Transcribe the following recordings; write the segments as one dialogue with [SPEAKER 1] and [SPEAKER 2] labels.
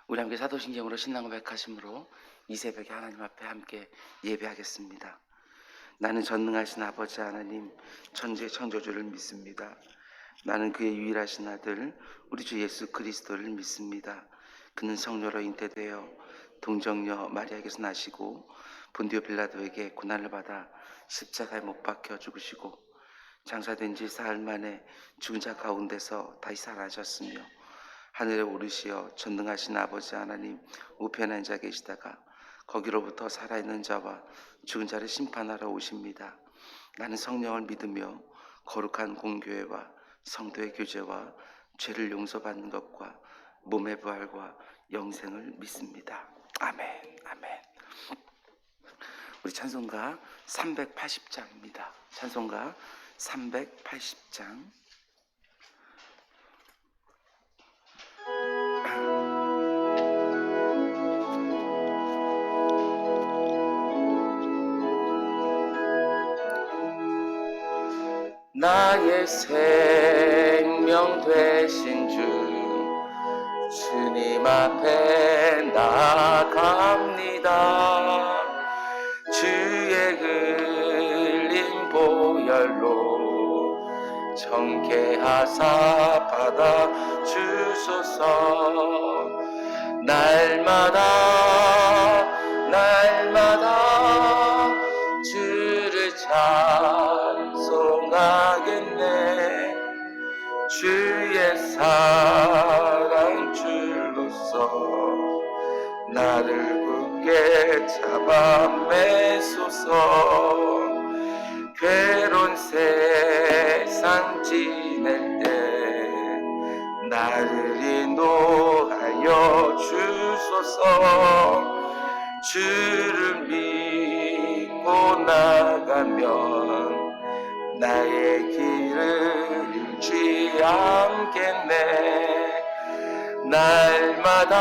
[SPEAKER 1] 우리 함께 사도신경으로 신앙 고백하심으로 이 새벽에 하나님 앞에 함께 예배하겠습니다. 나는 전능하신 아버지 하나님 천지의 창조주를 믿습니다. 나는 그의 유일하신 아들 우리 주 예수 그리스도를 믿습니다. 그는 성녀로 잉태되어 동정녀 마리아에게서 나시고 본디오 빌라도에게 고난을 받아 십자가에 못 박혀 죽으시고 장사된 지 사흘 만에 죽은 자 가운데서 다시 살아나셨으며 하늘에 오르시어 전능하신 아버지 하나님 우편에 앉아 계시다가 거기로부터 살아있는 자와 죽은 자를 심판하러 오십니다. 나는 성령을 믿으며 거룩한 공교회와 성도의 교제와 죄를 용서받는 것과 몸의 부활과 영생을 믿습니다. 아멘. 아멘. 우리 찬송가 380장입니다. 찬송가 380장. 나의 생명 되신 주님 앞에 나아갑니다. 주의 흘린 보혈로 정케하사 받아 주소서. 날마다 주를 찬송하겠네. 주의 사랑 줄로서 나를 굳게 잡아 매소서. 괴로운 세상 지낼 때 나를 인도하여 주소서. 주를 믿고 나가면 나의 길을 잃지 않겠네. 날마다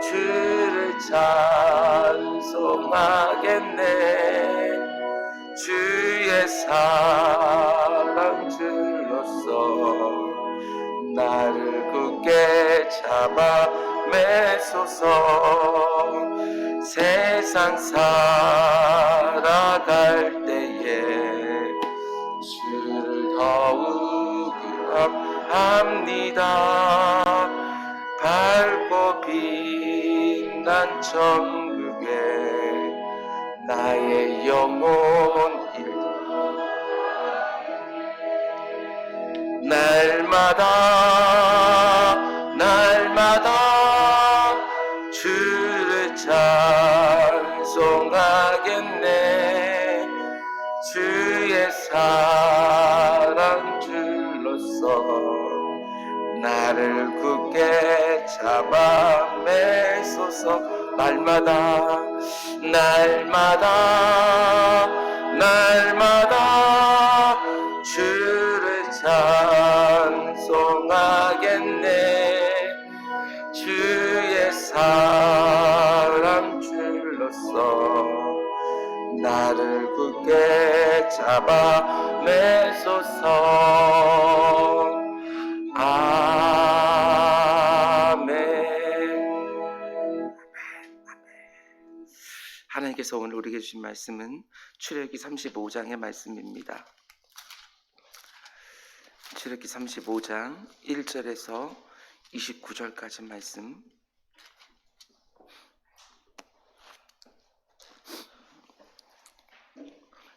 [SPEAKER 1] 주를 찬송하겠네. 주의 사랑 줄로서 나를 굳게 잡아 매소서. 세상 살아갈 때에 주를 더욱 합니다. 밝고 빛난 천국에 나의 영혼 날마다 주를 찬송하겠네. 주의 사랑 줄로서 나를 굳게 잡아 매소서. 날마다 주를 찬송하겠네. 주의 사랑 줄로서 나를 굳게 잡아 매소서. 하나님께서 오늘 우리에게 주신 말씀은 출애굽기 35장의 말씀입니다. 출애굽기 35장 1절에서 29절까지 말씀.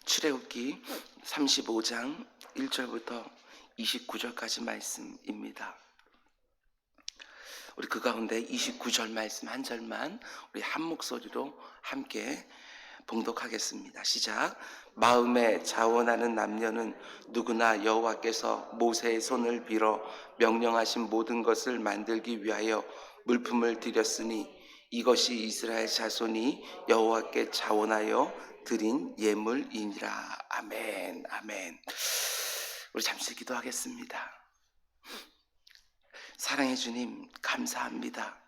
[SPEAKER 1] 출애굽기 35장 1절부터 29절까지 말씀입니다. 우리 그 가운데 29절 말씀 한 절만 우리 한 목소리로 함께 봉독하겠습니다. 시작. 마음에 자원하는 남녀는 누구나 여호와께서 모세의 손을 빌어 명령하신 모든 것을 만들기 위하여 물품을 드렸으니 이것이 이스라엘 자손이 여호와께 자원하여 드린 예물이니라. 아멘. 아멘. 우리 잠시 기도하겠습니다. 사랑해 주님, 감사합니다.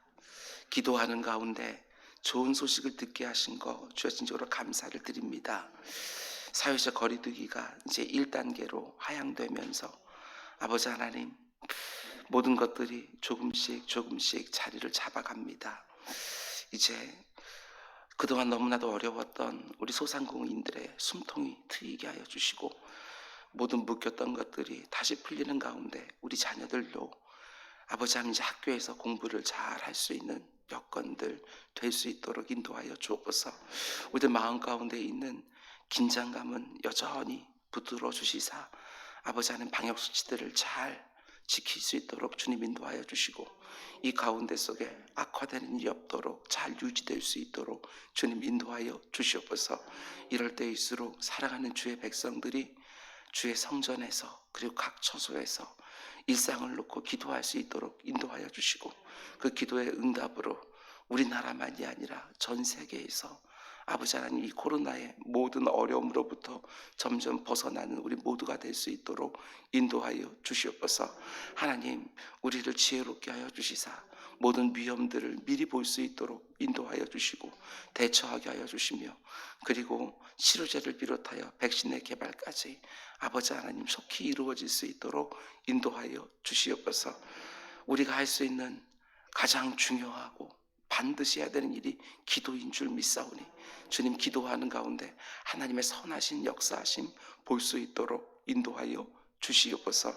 [SPEAKER 1] 기도하는 가운데 좋은 소식을 듣게 하신 거 주여진적으로 감사를 드립니다. 사회적 거리두기가 이제 1단계로 하향되면서 아버지 하나님, 모든 것들이 조금씩 조금씩 자리를 잡아갑니다. 이제 그동안 너무나도 어려웠던 우리 소상공인들의 숨통이 트이게 하여 주시고, 모든 묶였던 것들이 다시 풀리는 가운데 우리 자녀들도 아버지 하나님 이제 학교에서 공부를 잘 할 수 있는 여건들 될 수 있도록 인도하여 주옵소서. 우리들 마음 가운데 있는 긴장감은 여전히 붙들어 주시사 아버지 하나님 방역 수치들을 잘 지킬 수 있도록 주님 인도하여 주시고, 이 가운데 속에 악화되는 일이 없도록 잘 유지될 수 있도록 주님 인도하여 주시옵소서. 이럴 때일수록 사랑하는 주의 백성들이 주의 성전에서 그리고 각 처소에서 일상을 놓고 기도할 수 있도록 인도하여 주시고, 그 기도의 응답으로 우리나라만이 아니라 전 세계에서 아버지 하나님 이 코로나의 모든 어려움으로부터 점점 벗어나는 우리 모두가 될 수 있도록 인도하여 주시옵소서. 하나님, 우리를 지혜롭게 하여 주시사 모든 위험들을 미리 볼 수 있도록 인도하여 주시고 대처하게 하여 주시며, 그리고 치료제를 비롯하여 백신의 개발까지 아버지 하나님 속히 이루어질 수 있도록 인도하여 주시옵소서. 우리가 할 수 있는 가장 중요하고 반드시 해야 되는 일이 기도인 줄 믿사오니, 주님 기도하는 가운데 하나님의 선하신 역사하심 볼 수 있도록 인도하여 주시옵소서.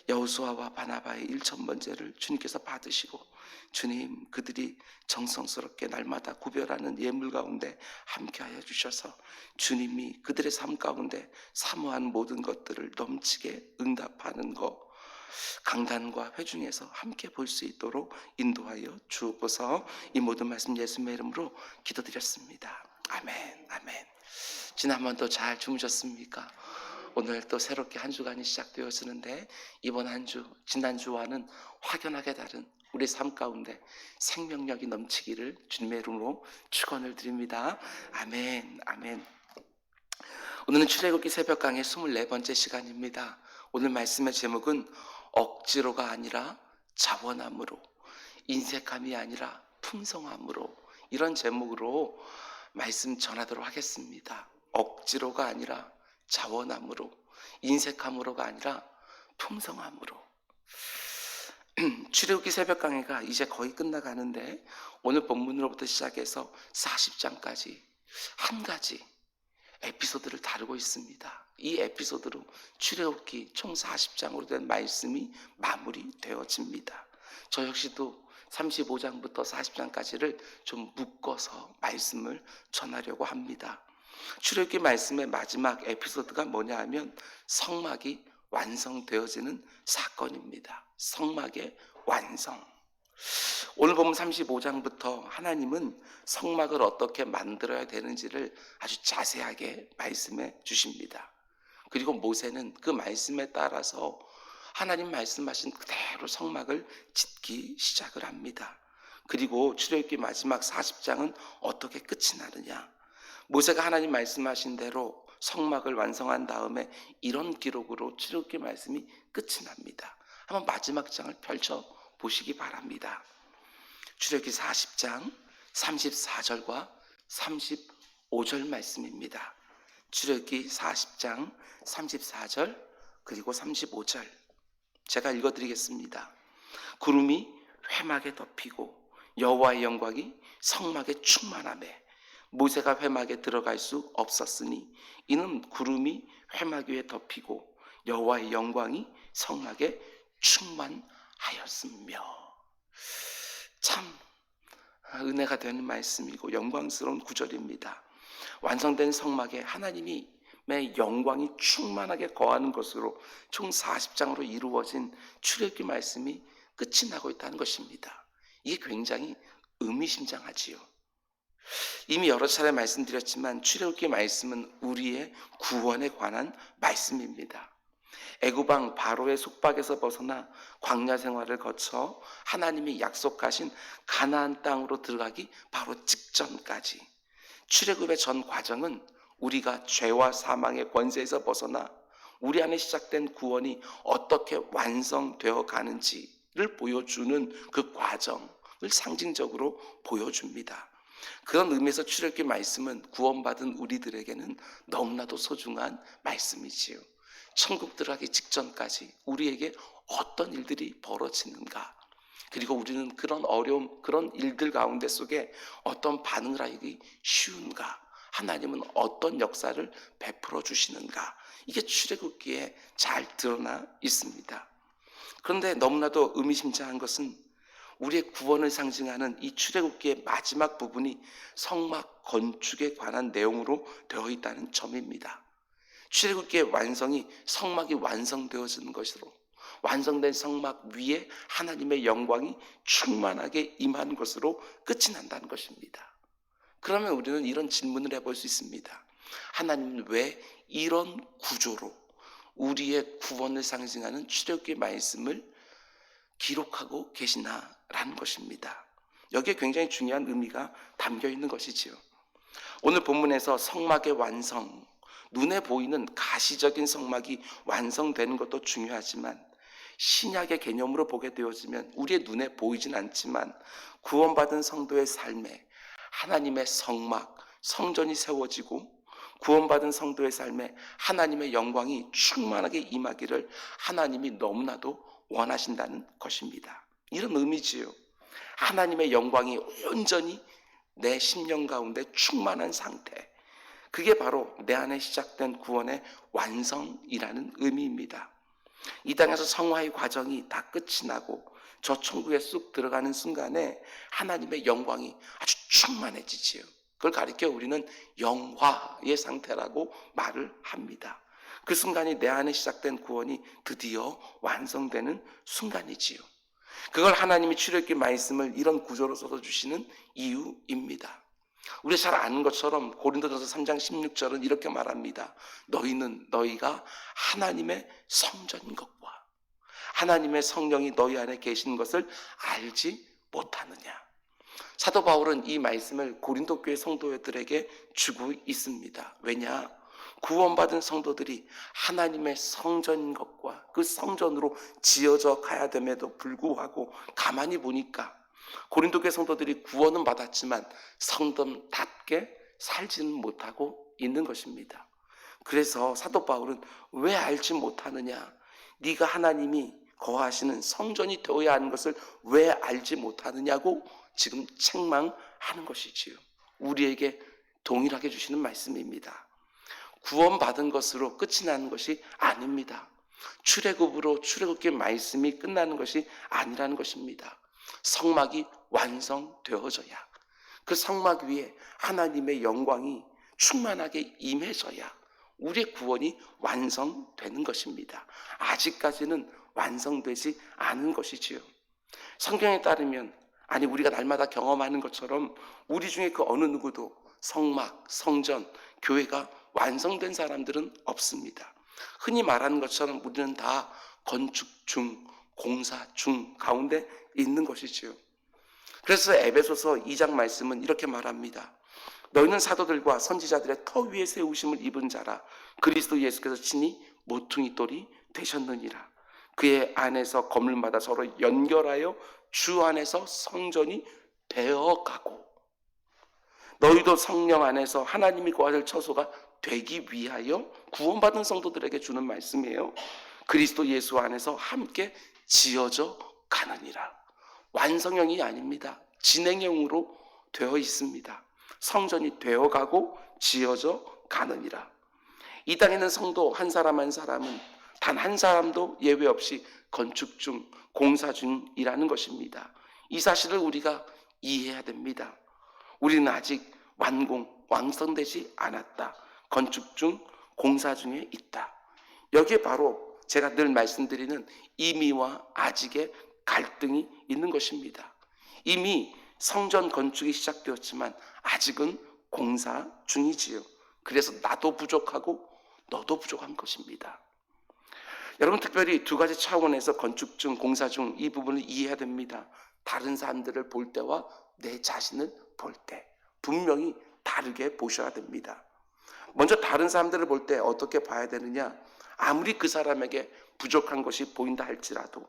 [SPEAKER 1] 여호수아와 바나바의 1,000번제를 주님께서 받으시고, 주님 그들이 정성스럽게 날마다 구별하는 예물 가운데 함께하여 주셔서 주님이 그들의 삶 가운데 사모한 모든 것들을 넘치게 응답하는 것, 강단과 회중에서 함께 볼 수 있도록 인도하여 주옵소서. 이 모든 말씀 예수님의 이름으로 기도드렸습니다. 아멘, 아멘. 지난번도 잘 주무셨습니까? 오늘 또 새롭게 한 주간이 시작되어지는데, 이번 한 주 지난주와는 확연하게 다른 우리 삶 가운데 생명력이 넘치기를 주님의 이름으로 축원을 드립니다. 아멘, 아멘. 오늘은 출애굽기 새벽 강의 24번째 시간입니다. 오늘 말씀의 제목은 억지로가 아니라 자원함으로, 인색함이 아니라 풍성함으로, 이런 제목으로 말씀 전하도록 하겠습니다. 억지로가 아니라 자원함으로, 인색함으로가 아니라 풍성함으로. 출애굽기 새벽 강의가 이제 거의 끝나가는데, 오늘 본문으로부터 시작해서 40장까지 한 가지 에피소드를 다루고 있습니다. 이 에피소드로 출애굽기 총 40장으로 된 말씀이 마무리되어집니다. 저 역시도 35장부터 40장까지를 좀 묶어서 말씀을 전하려고 합니다. 출애굽기 말씀의 마지막 에피소드가 뭐냐 하면 성막이 완성되어지는 사건입니다. 성막의 완성. 오늘 보면 35장부터 하나님은 성막을 어떻게 만들어야 되는지를 아주 자세하게 말씀해 주십니다. 그리고 모세는 그 말씀에 따라서 하나님 말씀하신 그대로 성막을 짓기 시작을 합니다. 그리고 출애굽기 마지막 40장은 어떻게 끝이 나느냐, 모세가 하나님 말씀하신 대로 성막을 완성한 다음에 이런 기록으로 출애굽기 말씀이 끝이 납니다. 한번 마지막 장을 펼쳐 보시기 바랍니다. 출애굽기 40장 34절과 35절 말씀입니다. 출애굽기 40장 34절 그리고 35절 제가 읽어드리겠습니다. 구름이 회막에 덮이고 여호와의 영광이 성막에 충만하매 모세가 회막에 들어갈 수 없었으니, 이는 구름이 회막 위에 덮이고 여호와의 영광이 성막에 충만하였으며. 참 은혜가 되는 말씀이고 영광스러운 구절입니다. 완성된 성막에 하나님의 영광이 충만하게 거하는 것으로 총 40장으로 이루어진 출애굽기 말씀이 끝이 나고 있다는 것입니다. 이게 굉장히 의미심장하지요. 이미 여러 차례 말씀드렸지만 출애굽기 말씀은 우리의 구원에 관한 말씀입니다. 애굽왕 바로의 속박에서 벗어나 광야 생활을 거쳐 하나님이 약속하신 가나안 땅으로 들어가기 바로 직전까지 출애굽의 전 과정은 우리가 죄와 사망의 권세에서 벗어나 우리 안에 시작된 구원이 어떻게 완성되어 가는지를 보여주는 그 과정을 상징적으로 보여줍니다. 그런 의미에서 출애굽기 말씀은 구원받은 우리들에게는 너무나도 소중한 말씀이지요. 천국 들어가기 직전까지 우리에게 어떤 일들이 벌어지는가, 그리고 우리는 그런 어려움, 그런 일들 가운데 속에 어떤 반응을 하기 쉬운가, 하나님은 어떤 역사를 베풀어 주시는가, 이게 출애굽기에 잘 드러나 있습니다. 그런데 너무나도 의미심장한 것은 우리의 구원을 상징하는 이 출애굽기의 마지막 부분이 성막 건축에 관한 내용으로 되어 있다는 점입니다. 출애굽기의 완성이 성막이 완성되어지는 것으로, 완성된 성막 위에 하나님의 영광이 충만하게 임하는 것으로 끝이 난다는 것입니다. 그러면 우리는 이런 질문을 해볼 수 있습니다. 하나님은 왜 이런 구조로 우리의 구원을 상징하는 출애굽기의 말씀을 기록하고 계시나라는 것입니다. 여기에 굉장히 중요한 의미가 담겨 있는 것이지요. 오늘 본문에서 성막의 완성, 눈에 보이는 가시적인 성막이 완성되는 것도 중요하지만 신약의 개념으로 보게 되어지면 우리의 눈에 보이진 않지만 구원받은 성도의 삶에 하나님의 성막, 성전이 세워지고 구원받은 성도의 삶에 하나님의 영광이 충만하게 임하기를 하나님이 너무나도 원하신다는 것입니다. 이런 의미지요. 하나님의 영광이 온전히 내 심령 가운데 충만한 상태, 그게 바로 내 안에 시작된 구원의 완성이라는 의미입니다. 이 땅에서 성화의 과정이 다 끝이 나고 저 천국에 쑥 들어가는 순간에 하나님의 영광이 아주 충만해지지요. 그걸 가리켜 우리는 영화의 상태라고 말을 합니다. 그 순간이 내 안에 시작된 구원이 드디어 완성되는 순간이지요. 그걸 하나님이 출애굽기 말씀을 이런 구조로 써주시는 이유입니다. 우리 잘 아는 것처럼 고린도전서 3장 16절은 이렇게 말합니다. 너희가 하나님의 성전인 것과 하나님의 성령이 너희 안에 계신 것을 알지 못하느냐. 사도 바울은 이 말씀을 고린도 교회 성도들에게 주고 있습니다. 왜냐? 구원받은 성도들이 하나님의 성전인 것과 그 성전으로 지어져 가야 됨에도 불구하고 가만히 보니까 고린도 교회 성도들이 구원은 받았지만 성전답게 살지는 못하고 있는 것입니다. 그래서 사도 바울은 왜 알지 못하느냐? 네가 하나님이 거하시는 성전이 되어야 하는 것을 왜 알지 못하느냐고 지금 책망하는 것이지요. 우리에게 동일하게 주시는 말씀입니다. 구원받은 것으로 끝이 나는 것이 아닙니다. 출애굽으로 출애굽기 말씀이 끝나는 것이 아니라는 것입니다. 성막이 완성되어져야, 그 성막 위에 하나님의 영광이 충만하게 임해져야 우리의 구원이 완성되는 것입니다. 아직까지는 완성되지 않은 것이지요. 성경에 따르면, 아니 우리가 날마다 경험하는 것처럼 우리 중에 그 어느 누구도 성막, 성전, 교회가 완성된 사람들은 없습니다. 흔히 말하는 것처럼 우리는 다 건축 중, 공사 중 가운데 있는 것이지요. 그래서 에베소서 2장 말씀은 이렇게 말합니다. 너희는 사도들과 선지자들의 터 위에 세우심을 입은 자라. 그리스도 예수께서 친히 모퉁이 돌이 되셨느니라. 그의 안에서 건물마다 서로 연결하여 주 안에서 성전이 되어가고, 너희도 성령 안에서 하나님이 거하실 처소가 되기 위하여 구원받은 성도들에게 주는 말씀이에요. 그리스도 예수 안에서 함께 지어져 가느니라. 완성형이 아닙니다. 진행형으로 되어 있습니다. 성전이 되어가고 지어져 가느니라. 이 땅에 있는 성도 한 사람 한 사람은 단 한 사람도 예외 없이 건축 중, 공사 중이라는 것입니다. 이 사실을 우리가 이해해야 됩니다. 우리는 아직 완성되지 않았다. 건축 중, 공사 중에 있다. 여기에 바로 제가 늘 말씀드리는 이미와 아직의 갈등이 있는 것입니다. 이미 성전 건축이 시작되었지만 아직은 공사 중이지요. 그래서 나도 부족하고 너도 부족한 것입니다. 여러분, 특별히 두 가지 차원에서 건축 중, 공사 중 이 부분을 이해해야 됩니다. 다른 사람들을 볼 때와 내 자신을 볼 때 분명히 다르게 보셔야 됩니다. 먼저 다른 사람들을 볼 때 어떻게 봐야 되느냐? 아무리 그 사람에게 부족한 것이 보인다 할지라도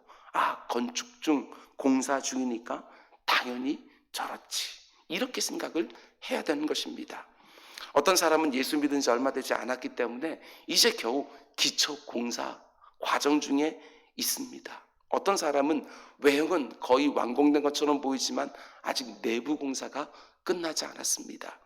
[SPEAKER 1] 건축 중, 공사 중이니까 당연히 저렇지, 이렇게 생각을 해야 되는 것입니다. 어떤 사람은 예수 믿은 지 얼마 되지 않았기 때문에 이제 겨우 기초 공사 과정 중에 있습니다. 어떤 사람은 외형은 거의 완공된 것처럼 보이지만 아직 내부 공사가 끝나지 않았습니다.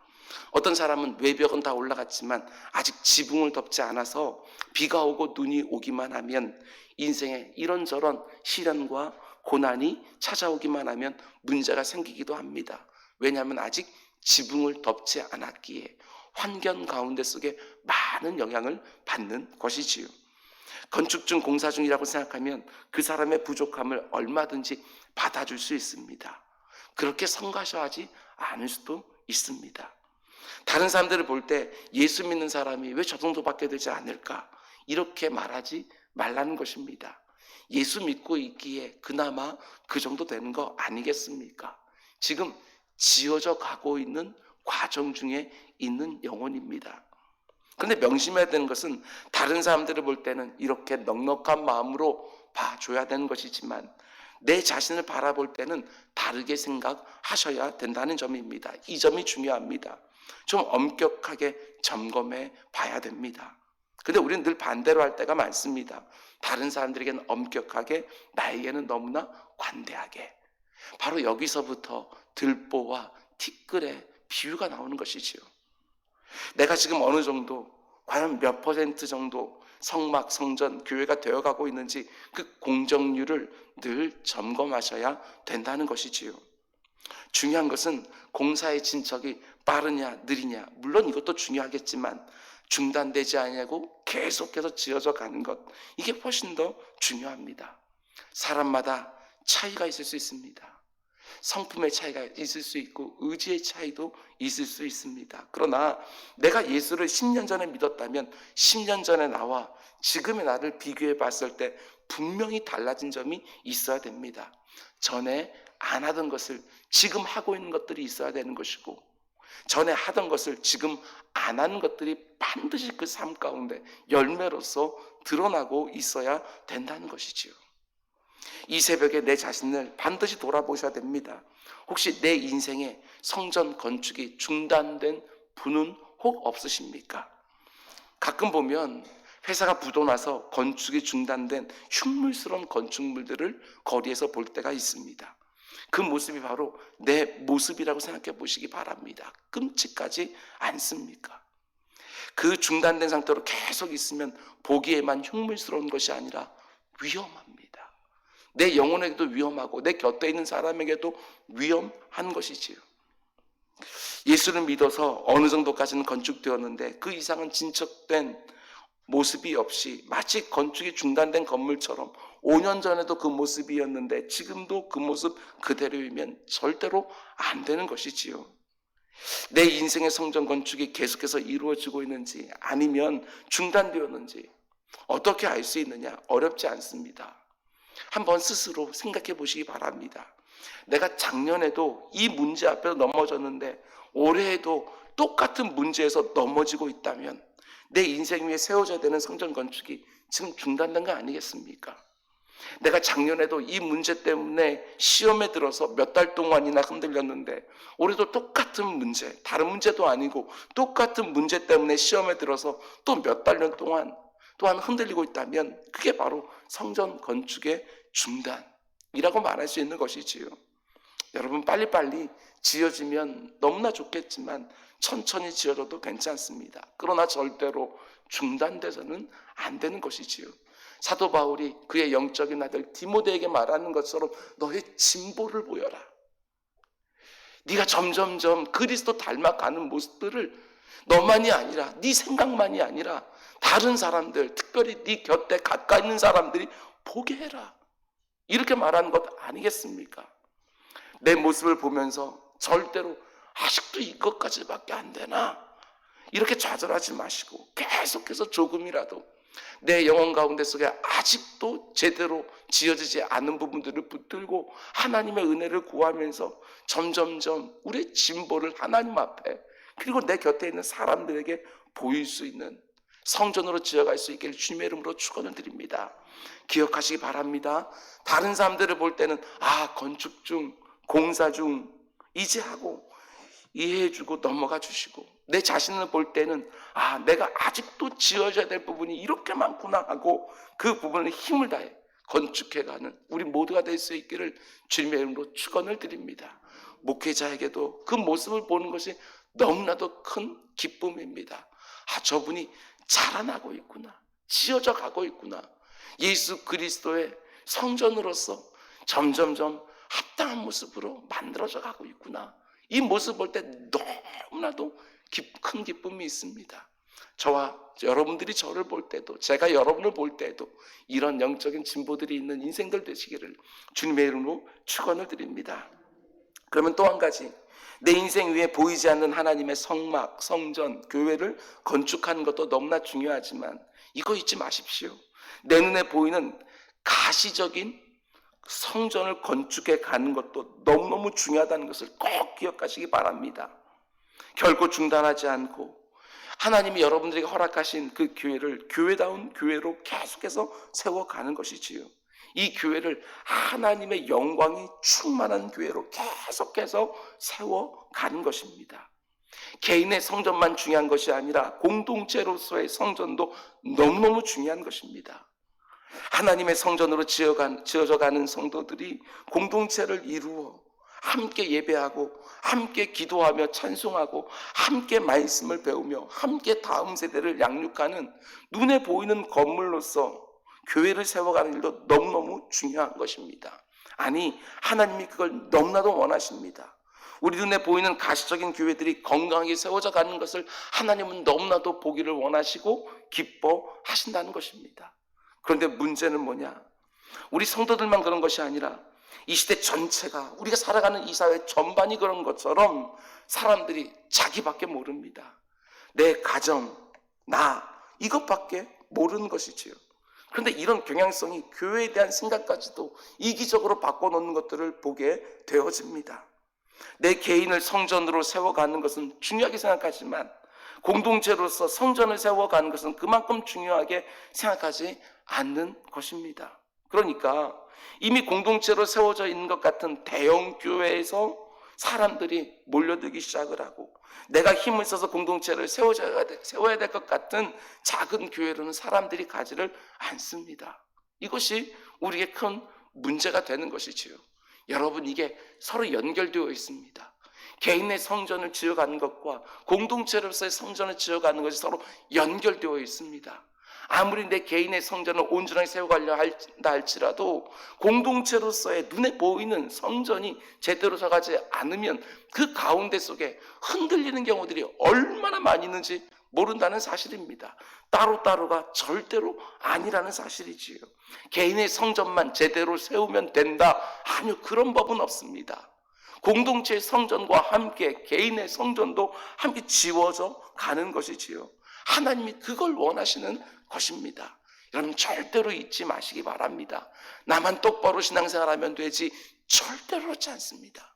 [SPEAKER 1] 어떤 사람은 외벽은 다 올라갔지만 아직 지붕을 덮지 않아서 비가 오고 눈이 오기만 하면 인생에 이런저런 시련과 고난이 찾아오기만 하면 문제가 생기기도 합니다. 왜냐하면 아직 지붕을 덮지 않았기에 환경 가운데 속에 많은 영향을 받는 것이지요. 건축 중 공사 중이라고 생각하면 그 사람의 부족함을 얼마든지 받아줄 수 있습니다. 그렇게 성가셔하지 않을 수도 있습니다. 다른 사람들을 볼 때 예수 믿는 사람이 왜 저 정도밖에 되지 않을까? 이렇게 말하지 말라는 것입니다. 예수 믿고 있기에 그나마 그 정도 되는 거 아니겠습니까? 지금 지어져 가고 있는 과정 중에 있는 영혼입니다. 그런데 명심해야 되는 것은 다른 사람들을 볼 때는 이렇게 넉넉한 마음으로 봐줘야 되는 것이지만 내 자신을 바라볼 때는 다르게 생각하셔야 된다는 점입니다. 이 점이 중요합니다. 좀 엄격하게 점검해 봐야 됩니다. 근데 우리는 늘 반대로 할 때가 많습니다. 다른 사람들에게는 엄격하게, 나에게는 너무나 관대하게. 바로 여기서부터 들보와 티끌의 비유가 나오는 것이지요. 내가 지금 어느 정도, 과연 몇 퍼센트 정도 성막, 성전, 교회가 되어가고 있는지 그 공정률을 늘 점검하셔야 된다는 것이지요. 중요한 것은 공사의 진척이 빠르냐 느리냐, 물론 이것도 중요하겠지만 중단되지 않냐고 계속해서 지어져 가는 것, 이게 훨씬 더 중요합니다. 사람마다 차이가 있을 수 있습니다. 성품의 차이가 있을 수 있고 의지의 차이도 있을 수 있습니다. 그러나 내가 예수를 10년 전에 믿었다면 10년 전에 나와 지금의 나를 비교해 봤을 때 분명히 달라진 점이 있어야 됩니다. 전에 안 하던 것을 지금 하고 있는 것들이 있어야 되는 것이고, 전에 하던 것을 지금 안 하는 것들이 반드시 그 삶 가운데 열매로서 드러나고 있어야 된다는 것이지요. 이 새벽에 내 자신을 반드시 돌아보셔야 됩니다. 혹시 내 인생에 성전 건축이 중단된 분은 혹 없으십니까? 가끔 보면 회사가 부도나서 건축이 중단된 흉물스러운 건축물들을 거리에서 볼 때가 있습니다. 그 모습이 바로 내 모습이라고 생각해 보시기 바랍니다. 끔찍하지 않습니까? 그 중단된 상태로 계속 있으면 보기에만 흉물스러운 것이 아니라 위험합니다. 내 영혼에게도 위험하고 내 곁에 있는 사람에게도 위험한 것이지요. 예수를 믿어서 어느 정도까지는 건축되었는데 그 이상은 진척된 모습이 없이 마치 건축이 중단된 건물처럼 5년 전에도 그 모습이었는데 지금도 그 모습 그대로이면 절대로 안 되는 것이지요. 내 인생의 성전 건축이 계속해서 이루어지고 있는지 아니면 중단되었는지 어떻게 알 수 있느냐? 어렵지 않습니다. 한번 스스로 생각해 보시기 바랍니다. 내가 작년에도 이 문제 앞에서 넘어졌는데 올해에도 똑같은 문제에서 넘어지고 있다면 내 인생 위에 세워져야 되는 성전 건축이 지금 중단된 거 아니겠습니까? 내가 작년에도 이 문제 때문에 시험에 들어서 몇 달 동안이나 흔들렸는데 올해도 똑같은 문제, 다른 문제도 아니고 똑같은 문제 때문에 시험에 들어서 또 몇 달 동안 또한 흔들리고 있다면 그게 바로 성전 건축의 중단이라고 말할 수 있는 것이지요. 여러분, 빨리빨리 지어지면 너무나 좋겠지만 천천히 지어져도 괜찮습니다. 그러나 절대로 중단돼서는 안 되는 것이지요. 사도 바울이 그의 영적인 아들 디모데에게 말하는 것처럼 너의 진보를 보여라. 네가 점점점 그리스도 닮아가는 모습들을 너만이 아니라 네 생각만이 아니라 다른 사람들, 특별히 네 곁에 가까이 있는 사람들이 보게 해라. 이렇게 말하는 것 아니겠습니까? 내 모습을 보면서 절대로 아직도 이것까지밖에 안 되나? 이렇게 좌절하지 마시고 계속해서 조금이라도 내 영혼 가운데 속에 아직도 제대로 지어지지 않은 부분들을 붙들고 하나님의 은혜를 구하면서 점점점 우리의 진보를 하나님 앞에 그리고 내 곁에 있는 사람들에게 보일 수 있는 성전으로 지어갈 수 있기를 주님의 이름으로 축원을 드립니다. 기억하시기 바랍니다. 다른 사람들을 볼 때는 건축 중, 공사 중 이제 하고 이해해주고 넘어가 주시고 내 자신을 볼 때는 내가 아직도 지어져야 될 부분이 이렇게 많구나 하고 그 부분을 힘을 다해 건축해가는 우리 모두가 될 수 있기를 주님의 이름으로 축원을 드립니다. 목회자에게도 그 모습을 보는 것이 너무나도 큰 기쁨입니다. 저분이 자라나고 있구나, 지어져 가고 있구나, 예수 그리스도의 성전으로서 점점점 합당한 모습으로 만들어져 가고 있구나, 이 모습 볼 때 너무나도 큰 기쁨이 있습니다. 저와 여러분들이 저를 볼 때도, 제가 여러분을 볼 때도 이런 영적인 진보들이 있는 인생들 되시기를 주님의 이름으로 축원을 드립니다. 그러면 또 한 가지, 내 인생 위에 보이지 않는 하나님의 성막, 성전, 교회를 건축하는 것도 너무나 중요하지만 이거 잊지 마십시오. 내 눈에 보이는 가시적인 성전을 건축해 가는 것도 너무너무 중요하다는 것을 꼭 기억하시기 바랍니다. 결코 중단하지 않고 하나님이 여러분들에게 허락하신 그 교회를 교회다운 교회로 계속해서 세워가는 것이지요. 이 교회를 하나님의 영광이 충만한 교회로 계속해서 세워가는 것입니다. 개인의 성전만 중요한 것이 아니라 공동체로서의 성전도 너무너무 중요한 것입니다. 하나님의 성전으로 지어져가는 성도들이 공동체를 이루어 함께 예배하고 함께 기도하며 찬송하고 함께 말씀을 배우며 함께 다음 세대를 양육하는 눈에 보이는 건물로서 교회를 세워가는 일도 너무너무 중요한 것입니다. 아니, 하나님이 그걸 너무나도 원하십니다. 우리 눈에 보이는 가시적인 교회들이 건강하게 세워져 가는 것을 하나님은 너무나도 보기를 원하시고 기뻐하신다는 것입니다. 그런데 문제는 뭐냐? 우리 성도들만 그런 것이 아니라 이 시대 전체가, 우리가 살아가는 이 사회 전반이 그런 것처럼 사람들이 자기밖에 모릅니다. 내 가정, 나, 이것밖에 모르는 것이지요. 그런데 이런 경향성이 교회에 대한 생각까지도 이기적으로 바꿔놓는 것들을 보게 되어집니다. 내 개인을 성전으로 세워가는 것은 중요하게 생각하지만 공동체로서 성전을 세워가는 것은 그만큼 중요하게 생각하지 않는 것입니다. 그러니까 이미 공동체로 세워져 있는 것 같은 대형 교회에서 사람들이 몰려들기 시작을 하고 내가 힘을 써서 공동체를 세워야 될 것 같은 작은 교회로는 사람들이 가지를 않습니다. 이것이 우리에게 큰 문제가 되는 것이지요. 여러분, 이게 서로 연결되어 있습니다. 개인의 성전을 지어가는 것과 공동체로서의 성전을 지어가는 것이 서로 연결되어 있습니다. 아무리 내 개인의 성전을 온전하게 세워가려 한다 할지라도 공동체로서의 눈에 보이는 성전이 제대로 서가지 않으면 그 가운데 속에 흔들리는 경우들이 얼마나 많이 있는지 모른다는 사실입니다. 따로따로가 절대로 아니라는 사실이지요. 개인의 성전만 제대로 세우면 된다? 아니요, 그런 법은 없습니다. 공동체의 성전과 함께 개인의 성전도 함께 지워져 가는 것이지요. 하나님이 그걸 원하시는 것입니다. 여러분, 절대로 잊지 마시기 바랍니다. 나만 똑바로 신앙생활하면 되지, 절대로 그렇지 않습니다.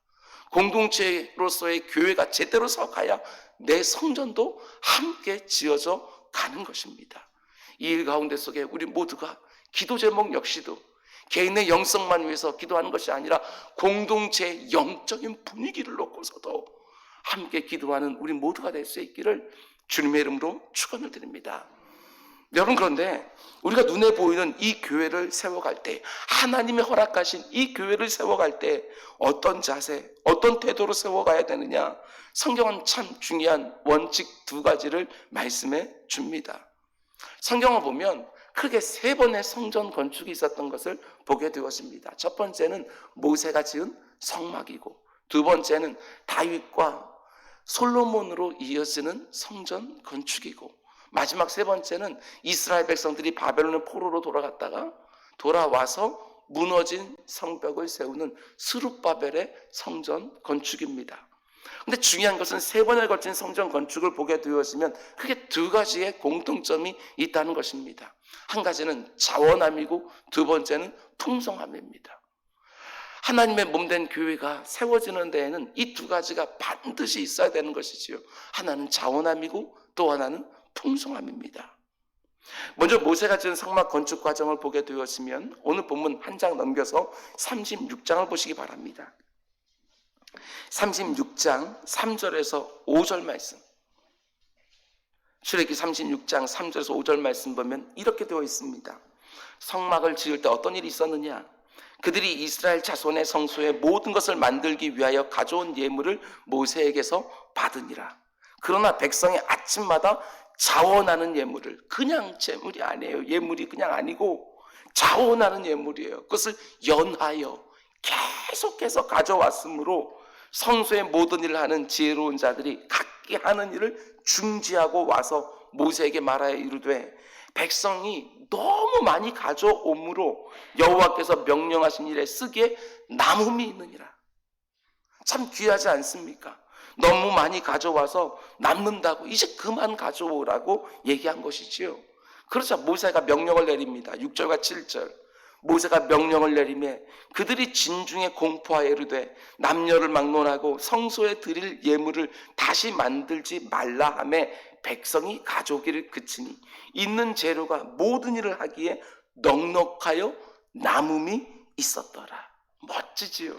[SPEAKER 1] 공동체로서의 교회가 제대로 서가야 내 성전도 함께 지어져 가는 것입니다. 이 일 가운데 속에 우리 모두가 기도 제목 역시도 개인의 영성만 위해서 기도하는 것이 아니라 공동체의 영적인 분위기를 놓고서도 함께 기도하는 우리 모두가 될 수 있기를 주님의 이름으로 축원을 드립니다. 여러분, 그런데 우리가 눈에 보이는 이 교회를 세워갈 때, 하나님의 허락하신 이 교회를 세워갈 때 어떤 자세, 어떤 태도로 세워가야 되느냐? 성경은 참 중요한 원칙 2가지를 말씀해 줍니다. 성경을 보면 크게 3번의 성전 건축이 있었던 것을 보게 되었습니다. 첫 번째는 모세가 지은 성막이고, 2번째는 다윗과 솔로몬으로 이어지는 성전 건축이고, 마지막 3번째는 이스라엘 백성들이 바벨론의 포로로 돌아갔다가 돌아와서 무너진 성벽을 세우는 스룹바벨의 성전 건축입니다. 그런데 중요한 것은 3번에 걸친 성전 건축을 보게 되었으면 크게 2가지의 공통점이 있다는 것입니다. 한 가지는 자원함이고 2번째는 풍성함입니다. 하나님의 몸된 교회가 세워지는 데에는 이 2가지가 반드시 있어야 되는 것이지요. 하나는 자원함이고 또 하나는 풍성함입니다. 먼저 모세가 지은 성막 건축 과정을 보게 되었으면 오늘 본문 한 장 넘겨서 36장을 보시기 바랍니다. 36장 3절에서 5절 말씀. 출애굽기 36장 3절에서 5절 말씀 보면 이렇게 되어 있습니다. 성막을 지을 때 어떤 일이 있었느냐? 그들이 이스라엘 자손의 성소의 모든 것을 만들기 위하여 가져온 예물을 모세에게서 받으니라. 그러나 백성이 아침마다 자원하는 예물을, 그냥 제물이 아니에요. 예물이 그냥 아니고 자원하는 예물이에요. 그것을 연하여 계속해서 가져왔으므로 성소의 모든 일을 하는 지혜로운 자들이 각기 하는 일을 중지하고 와서 모세에게 말하여 이르되, 백성이 너무 많이 가져옴으로 여호와께서 명령하신 일에 쓰기에 남음이 있느니라. 참 귀하지 않습니까? 너무 많이 가져와서 남는다고 이제 그만 가져오라고 얘기한 것이지요. 그러자 모세가 명령을 내립니다. 6절과 7절. 모세가 명령을 내리매 그들이 진중에 공포하여 이르되 남녀를 막론하고 성소에 드릴 예물을 다시 만들지 말라 하며 백성이 가져오기를 그치니 있는 재료가 모든 일을 하기에 넉넉하여 남음이 있었더라. 멋지지요.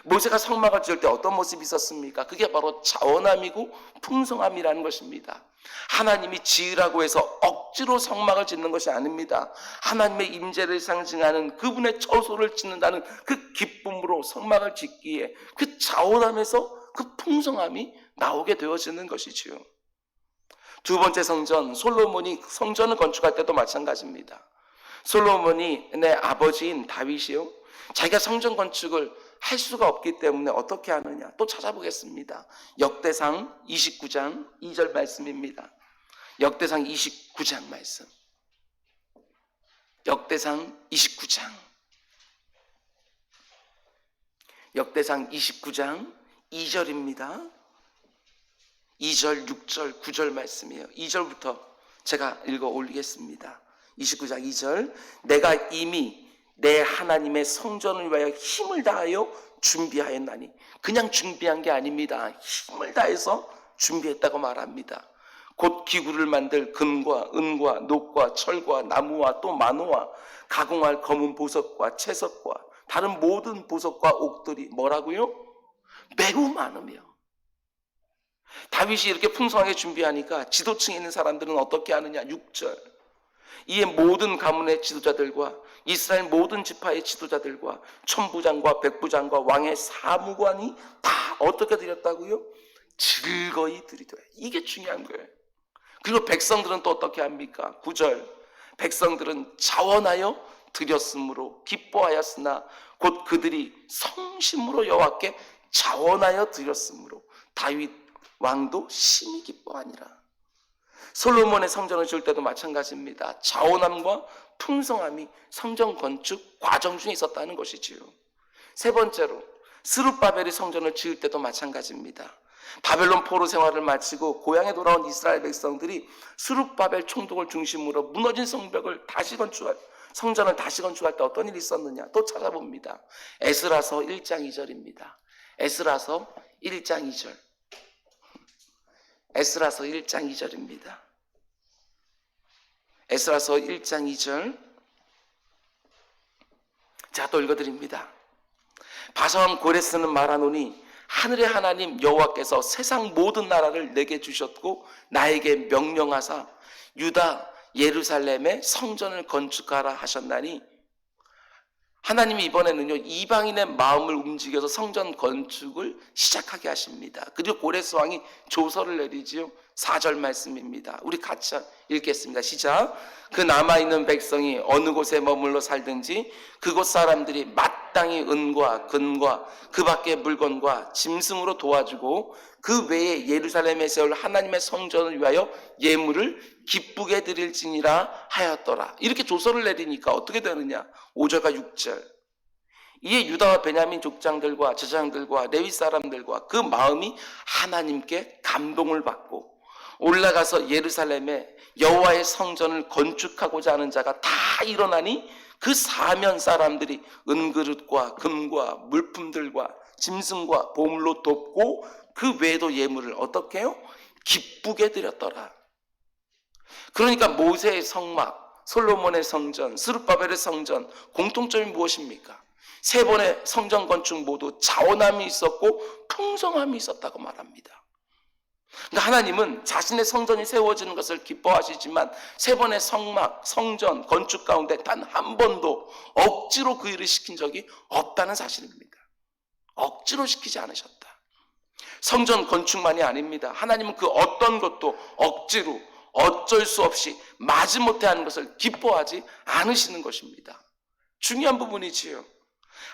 [SPEAKER 1] 모세가 성막을 지을 때 어떤 모습이 있었습니까? 그게 바로 자원함이고 풍성함이라는 것입니다. 하나님이 지으라고 해서 억지로 성막을 짓는 것이 아닙니다. 하나님의 임재를 상징하는 그분의 처소를 짓는다는 그 기쁨으로 성막을 짓기에 그 자원함에서 그 풍성함이 나오게 되어지는 것이지요. 두 번째 성전, 솔로몬이 성전을 건축할 때도 마찬가지입니다. 솔로몬이 내 아버지인 다윗이요, 자기가 성전 건축을 할 수가 없기 때문에 어떻게 하느냐, 또 찾아보겠습니다. 역대상 29장 2절 말씀입니다. 역대상 29장 말씀. 역대상 29장. 역대상 29장 2절입니다. 2절, 6절, 9절 말씀이에요. 2절부터 제가 읽어 올리겠습니다. 29장 2절. 내가 이미 내 하나님의 성전을 위하여 힘을 다하여 준비하였나니, 그냥 준비한 게 아닙니다. 힘을 다해서 준비했다고 말합니다. 곧 기구를 만들 금과 은과 녹과 철과 나무와 또 만호와 가공할 검은 보석과 채석과 다른 모든 보석과 옥들이 뭐라고요? 매우 많으며. 다윗이 이렇게 풍성하게 준비하니까 지도층에 있는 사람들은 어떻게 하느냐? 6절. 이에 모든 가문의 지도자들과 이스라엘 모든 지파의 지도자들과 천부장과 백부장과 왕의 사무관이 다 어떻게 드렸다고요? 즐거이 드리더라. 이게 중요한 거예요. 그리고 백성들은 또 어떻게 합니까? 9절. 백성들은 자원하여 드렸으므로 기뻐하였으나 곧 그들이 성심으로 여호와께 자원하여 드렸으므로 다윗 왕도 심히 기뻐하니라. 솔로몬의 성전을 지을 때도 마찬가지입니다. 자원함과 풍성함이 성전 건축 과정 중에 있었다는 것이지요. 세 번째로 스룹바벨이 성전을 지을 때도 마찬가지입니다. 바벨론 포로 생활을 마치고 고향에 돌아온 이스라엘 백성들이 스룹바벨 총독을 중심으로 무너진 성전을 다시 건축할 때 어떤 일이 있었느냐, 또 찾아봅니다. 에스라서 1장 2절입니다. 에스라서 1장 2절. 에스라서 1장 2절입니다. 에스라서 1장 2절. 제가 또 읽어드립니다. 바사왕 고레스는 말하노니 하늘의 하나님 여호와께서 세상 모든 나라를 내게 주셨고 나에게 명령하사 유다 예루살렘에 성전을 건축하라 하셨나니, 하나님이 이번에는요 이방인의 마음을 움직여서 성전 건축을 시작하게 하십니다. 그리고 고레스 왕이 조서를 내리지요. 4절 말씀입니다. 우리 같이 읽겠습니다. 시작. 그 남아있는 백성이 어느 곳에 머물러 살든지 그곳 사람들이 마땅히 은과 금과 그 밖의 물건과 짐승으로 도와주고 그 외에 예루살렘에 세울 하나님의 성전을 위하여 예물을 기쁘게 드릴지니라 하였더라. 이렇게 조서를 내리니까 어떻게 되느냐? 5절과 6절. 이에 유다와 베냐민 족장들과 제사장들과 레위 사람들과 그 마음이 하나님께 감동을 받고 올라가서 예루살렘에 여호와의 성전을 건축하고자 하는 자가 다 일어나니 그 사면 사람들이 은그릇과 금과 물품들과 짐승과 보물로 돕고 그 외에도 예물을 어떻게 해요? 기쁘게 드렸더라. 그러니까 모세의 성막, 솔로몬의 성전, 스룹바벨의 성전, 공통점이 무엇입니까? 세 번의 성전 건축 모두 자원함이 있었고 풍성함이 있었다고 말합니다. 그러니까 하나님은 자신의 성전이 세워지는 것을 기뻐하시지만 세 번의 성전 건축 가운데 단 한 번도 억지로 그 일을 시킨 적이 없다는 사실입니다. 억지로 시키지 않으셨다. 성전 건축만이 아닙니다. 하나님은 그 어떤 것도 억지로 어쩔 수 없이 마지못해 하는 것을 기뻐하지 않으시는 것입니다. 중요한 부분이지요.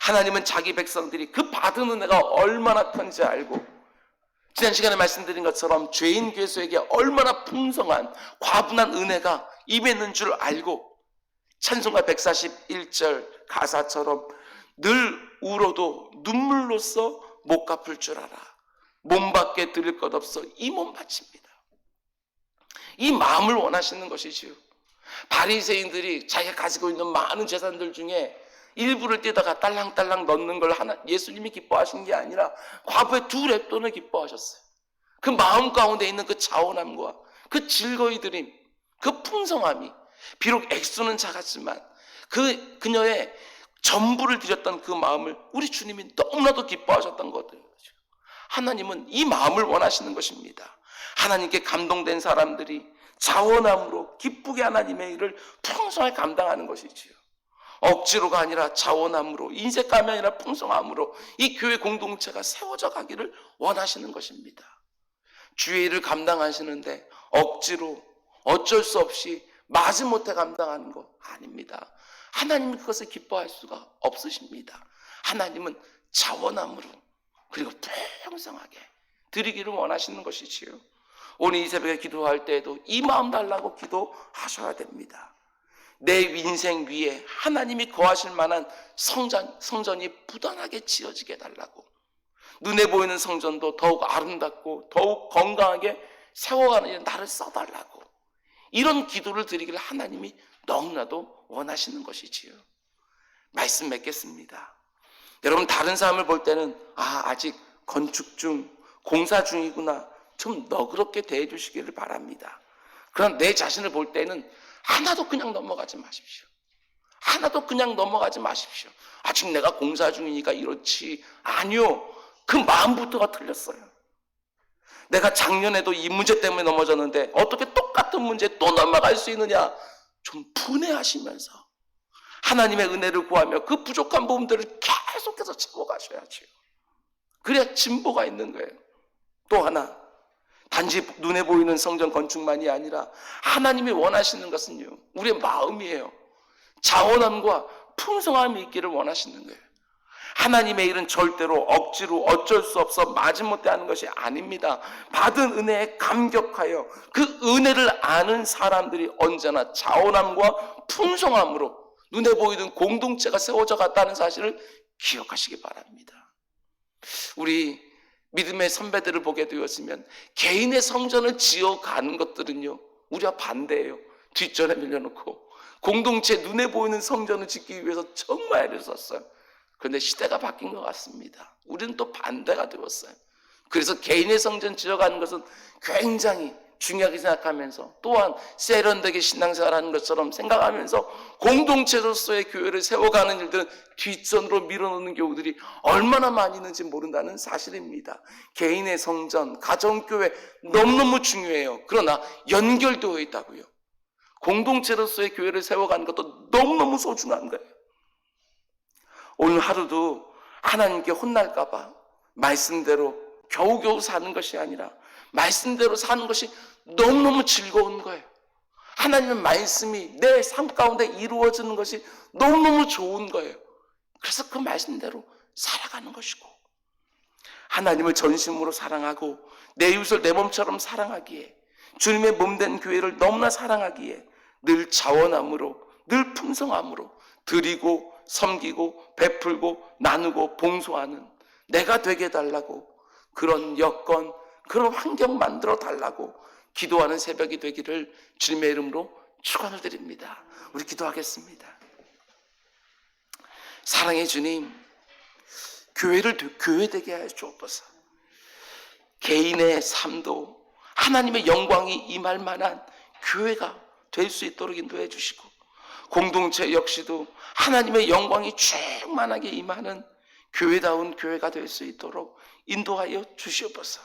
[SPEAKER 1] 하나님은 자기 백성들이 그 받은 은혜가 얼마나 큰지 알고, 지난 시간에 말씀드린 것처럼 죄인 괴수에게 얼마나 풍성한 과분한 은혜가 임했는 줄 알고, 찬송가 141절 가사처럼 늘 울어도 눈물로써 못 갚을 줄 알아 몸 밖에 드릴 것 없어 이 몸 바칩니다. 이 마음을 원하시는 것이지요. 바리새인들이 자기가 가지고 있는 많은 재산들 중에 일부를 떼다가 딸랑딸랑 넣는 걸 예수님이 기뻐하신 게 아니라 과부의 2렙돈을 기뻐하셨어요. 그 마음 가운데 있는 그 자원함과 그 즐거이 드림, 그 풍성함이 비록 액수는 작았지만 그녀의 전부를 드렸던 그 마음을 우리 주님이 너무나도 기뻐하셨던 것들인 거죠. 하나님은 이 마음을 원하시는 것입니다. 하나님께 감동된 사람들이 자원함으로 기쁘게 하나님의 일을 풍성하게 감당하는 것이지요. 억지로가 아니라 자원함으로, 인색감이 아니라 풍성함으로 이 교회 공동체가 세워져 가기를 원하시는 것입니다. 주의 일을 감당하시는데 억지로 어쩔 수 없이 마지못해 감당하는 거 아닙니다. 하나님은 그것을 기뻐할 수가 없으십니다. 하나님은 자원함으로 그리고 풍성하게 드리기를 원하시는 것이지요. 오늘 이 새벽에 기도할 때에도 이 마음 달라고 기도하셔야 됩니다. 내 인생 위에 하나님이 거하실 만한 성전이 부단하게 지어지게 달라고, 눈에 보이는 성전도 더욱 아름답고 더욱 건강하게 세워가는 일에 나를 써달라고, 이런 기도를 드리기를 하나님이 너무나도 원하시는 것이지요. 말씀 맺겠습니다. 여러분, 다른 사람을 볼 때는 아직 건축 중, 공사 중이구나, 좀 너그럽게 대해 주시기를 바랍니다. 그러나 내 자신을 볼 때는 하나도 그냥 넘어가지 마십시오. 하나도 그냥 넘어가지 마십시오. 아직 내가 공사 중이니까 이렇지. 아니요. 그 마음부터가 틀렸어요. 내가 작년에도 이 문제 때문에 넘어졌는데 어떻게 똑같은 문제에 또 넘어갈 수 있느냐. 좀 분해하시면서 하나님의 은혜를 구하며 그 부족한 부분들을 계속해서 채워가셔야죠. 그래야 진보가 있는 거예요. 또 하나, 단지 눈에 보이는 성전 건축만이 아니라 하나님이 원하시는 것은요, 우리의 마음이에요. 자원함과 풍성함이 있기를 원하시는 거예요. 하나님의 일은 절대로 억지로 어쩔 수 없어 마지못해 하는 것이 아닙니다. 받은 은혜에 감격하여 그 은혜를 아는 사람들이 언제나 자원함과 풍성함으로 눈에 보이는 공동체가 세워져 갔다는 사실을 기억하시기 바랍니다. 우리 믿음의 선배들을 보게 되었으면 개인의 성전을 지어가는 것들은요, 우리와 반대예요. 뒷전에 밀려놓고 공동체 눈에 보이는 성전을 짓기 위해서 정말 애를 썼어요. 그런데 시대가 바뀐 것 같습니다. 우리는 또 반대가 되었어요. 그래서 개인의 성전 지어가는 것은 굉장히 중요하게 생각하면서, 또한 세련되게 신앙생활하는 것처럼 생각하면서 공동체로서의 교회를 세워가는 일들은 뒷전으로 밀어놓는 경우들이 얼마나 많이 있는지 모른다는 사실입니다. 개인의 성전, 가정교회 너무너무 중요해요. 그러나 연결되어 있다고요. 공동체로서의 교회를 세워가는 것도 너무너무 소중한 거예요. 오늘 하루도 하나님께 혼날까 봐 말씀대로 겨우겨우 사는 것이 아니라 말씀대로 사는 것이 너무너무 즐거운 거예요. 하나님의 말씀이 내 삶 가운데 이루어지는 것이 너무너무 좋은 거예요. 그래서 그 말씀대로 살아가는 것이고, 하나님을 전심으로 사랑하고 내 이웃을 내 몸처럼 사랑하기에, 주님의 몸된 교회를 너무나 사랑하기에 늘 자원함으로, 늘 풍성함으로 드리고 섬기고 베풀고 나누고 봉사하는 내가 되게 해달라고, 그런 여건, 그런 환경 만들어 달라고 기도하는 새벽이 되기를 주님의 이름으로 축원을 드립니다. 우리 기도하겠습니다. 사랑의 주님, 교회를 교회되게 하여 주옵소서. 개인의 삶도 하나님의 영광이 임할 만한 교회가 될 수 있도록 인도해 주시고, 공동체 역시도 하나님의 영광이 충만하게 임하는 교회다운 교회가 될 수 있도록 인도하여 주시옵소서.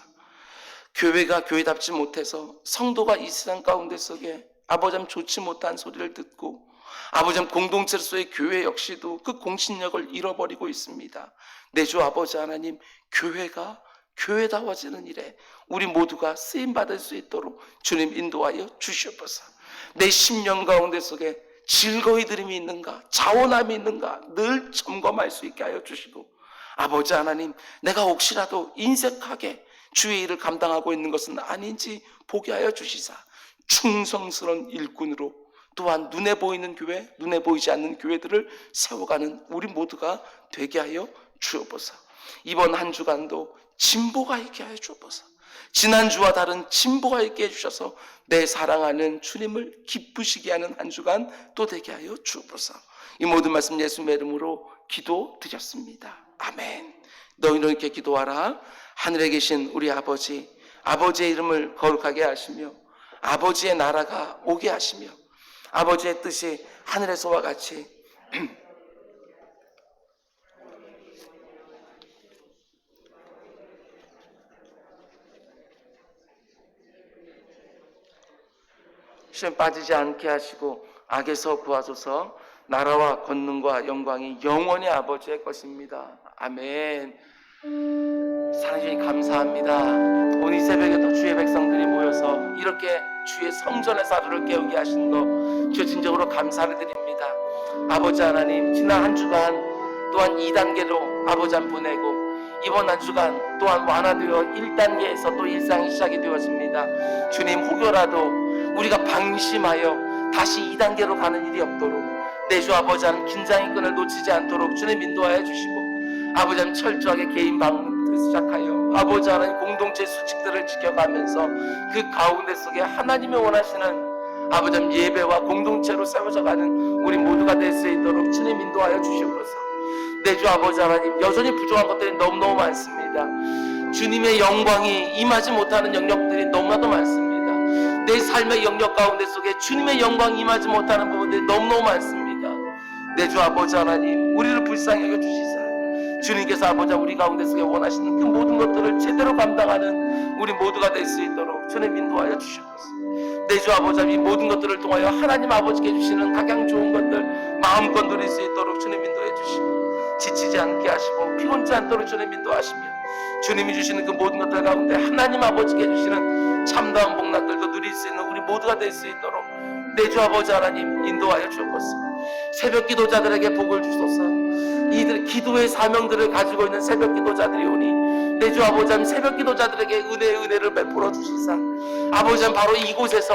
[SPEAKER 1] 교회가 교회답지 못해서 성도가 이 세상 가운데 속에 아버지 좋지 못한 소리를 듣고 아버지 공동체로서의 교회 역시도 그 공신력을 잃어버리고 있습니다. 내 주 아버지 하나님, 교회가 교회다워지는 일에 우리 모두가 쓰임받을 수 있도록 주님 인도하여 주시옵소서. 내 심령 가운데 속에 즐거이 들음이 있는가, 자원함이 있는가 늘 점검할 수 있게 하여 주시고, 아버지 하나님, 내가 혹시라도 인색하게 주의 일을 감당하고 있는 것은 아닌지 보게 하여 주시사 충성스러운 일꾼으로, 또한 눈에 보이는 교회, 눈에 보이지 않는 교회들을 세워가는 우리 모두가 되게 하여 주옵소서. 이번 한 주간도 진보가 있게 하여 주옵소서. 지난주와 다른 진보가 있게 해주셔서 내 사랑하는 주님을 기쁘시게 하는 한 주간 또 되게 하여 주옵소서. 이 모든 말씀 예수님의 이름으로 기도드렸습니다. 아멘. 너희는 이렇게 기도하라. 하늘에 계신 우리 아버지, 아버지의 이름을 거룩하게 하시며 아버지의 나라가 오게 하시며 아버지의 뜻이 하늘에서와 같이 시험 빠지지 않게 하시고 악에서 구하소서. 나라와 권능과 영광이 영원히 아버지의 것입니다. 아멘. 사랑해 주님 감사합니다. 오늘 이 새벽에도 주의 백성들이 모여서 이렇게 주의 성전에서 하루를 깨우게 하신 거 주여 진정으로 감사를 드립니다. 아버지 하나님, 지난 한 주간 또한 2단계로 아버지 한 보내고 이번 한 주간 또한 완화되어 1단계에서 또 일상이 시작이 되었습니다. 주님, 혹여라도 우리가 방심하여 다시 2단계로 가는 일이 없도록 내 주 아버지 하나님, 긴장의 끈을 놓치지 않도록 주님 인도하여 주시고, 아버지 하나님 철저하게 개인 방문부터 시작하여 아버지 하나님 공동체 수칙들을 지켜가면서 그 가운데 속에 하나님이 원하시는 아버지 하나님 예배와 공동체로 세워져가는 우리 모두가 될 수 있도록 주님 인도하여 주시옵소서. 내 주 아버지 하나님, 여전히 부족한 것들이 너무너무 많습니다. 주님의 영광이 임하지 못하는 영역들이 너무나도 많습니다. 내 삶의 영역 가운데 속에 주님의 영광이 임하지 못하는 부분들이 너무너무 많습니다. 내 주 아버지 하나님, 우리를 불쌍히 여겨주시사 주님께서 아버지 우리 가운데 속에 원하시는 그 모든 것들을 제대로 감당하는 우리 모두가 될 수 있도록 주님 인도하여 주시옵소서. 내 주 아버지 이 모든 것들을 통하여 하나님 아버지께 주시는 각양 좋은 것들 마음껏 누릴 수 있도록 주님 인도해 주시고, 지치지 않게 하시고 피곤치 않도록 주님 인도하시며, 주님이 주시는 그 모든 것들 가운데 하나님 아버지께 주시는 참다운 복락들도 누릴 수 있는 우리 모두가 될 수 있도록 내 주 아버지 하나님 인도하여 주옵소서. 새벽 기도자들에게 복을 주소서. 이들 기도의 사명들을 가지고 있는 새벽 기도자들이 오니 내 주 아버지 하나님 새벽 기도자들에게 은혜를 베풀어 주시사 아버지 하나님 바로 이곳에서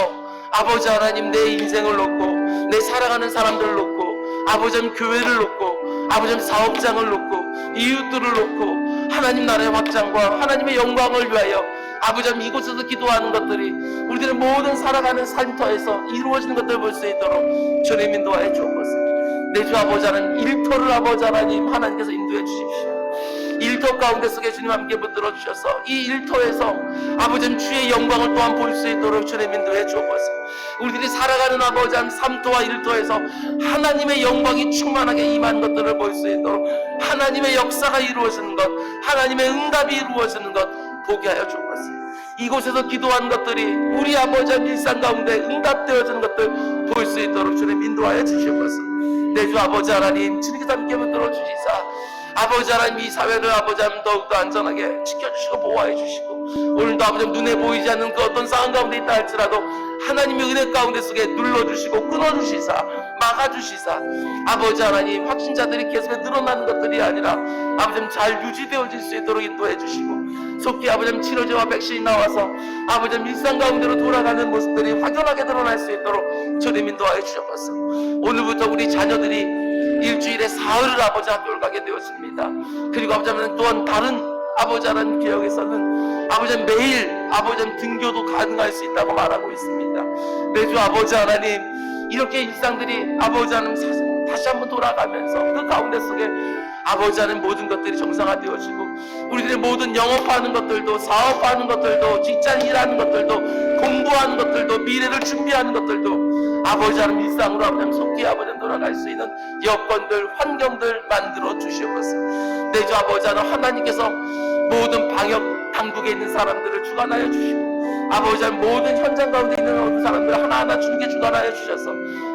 [SPEAKER 1] 아버지 하나님 내 인생을 놓고 내 사랑하는 사람들을 놓고 아버지 하나님 교회를 놓고 아버지 하나님 사업장을 놓고 이웃들을 놓고 하나님 나라의 확장과 하나님의 영광을 위하여 아버지 하나님 이곳에서 기도하는 것들이 우리들의 모든 살아가는 삶터에서 이루어지는 것들을 볼 수 있도록 주님 인도하여 주옵소서. 내 주 아버지 하나님 일터를 아버지 하나님 하나님께서 인도해 주십시오. 일터 가운데 속에 주님 함께 붙들어 주셔서 이 일터에서 아버지 하나님 주의 영광을 또한 볼 수 있도록 주님 인도해 주옵소서. 우리들이 살아가는 아버지 하나님 삶터와 일터에서 하나님의 영광이 충만하게 임한 것들을 볼 수 있도록 하나님의 역사가 이루어지는 것, 하나님의 응답이 이루어지는 것 보게 하여 주옵소서. 이곳에서 기도한 것들이 우리 아버지 하나님 일상 가운데 응답되어지는 것들 볼 수 있도록 주님 인도하여 주시옵소서. 내 주 아버지 하나님, 주님께서 함께 붙들어 주시사 아버지 하나님 이 사회를 아버지 하나님 더욱더 안전하게 지켜주시고 보호해 주시고, 오늘도 아버지 하나님 눈에 보이지 않는 그 어떤 상황 가운데 있다 할지라도 하나님의 은혜 가운데 속에 눌러주시고 끊어주시사 막아주시사 아버지 하나님 확신자들이 계속 늘어나는 것들이 아니라 아버지 하나님 잘 유지되어질 수 있도록 인도해 주시고, 속히 아버지 하나님 치료제와 백신이 나와서 아버지 하나님 일상 가운데로 돌아가는 모습들이 확연하게 드러날 수 있도록 주님 인도하여 주셨소. 오늘부터 우리 자녀들이 일주일에 사흘을 아버지 학교를 가게 되었습니다. 그리고 아버지 하나님 또한 다른 아버지 하나님 기억에서는 아버지 하나님 매일 아버지 하나님 등교도 가능할 수 있다고 말하고 있습니다. 매주 아버지 하나님 이렇게 일상들이 아버지 하나님 다시 한번 돌아가면서 그 가운데 속에 아버지 하나님 모든 것들이 정상화되어지고 우리들의 모든 영업하는 것들도 사업하는 것들도 직장 일하는 것들도 공부하는 것들도 미래를 준비하는 것들도 아버지 하나님 일상으로 아버지 하나님 속히 아버지 하나님 돌아갈 수 있는 여건들 환경들 만들어 주시옵소서. 내 주 아버지 하나님 하나님께서 모든 방역 강북에 있는 사람들을 주관하여 주시고, 아버지 하나님 모든 현장 가운데 있는 모든 사람들 하나하나 주님께 주관하여 주셔서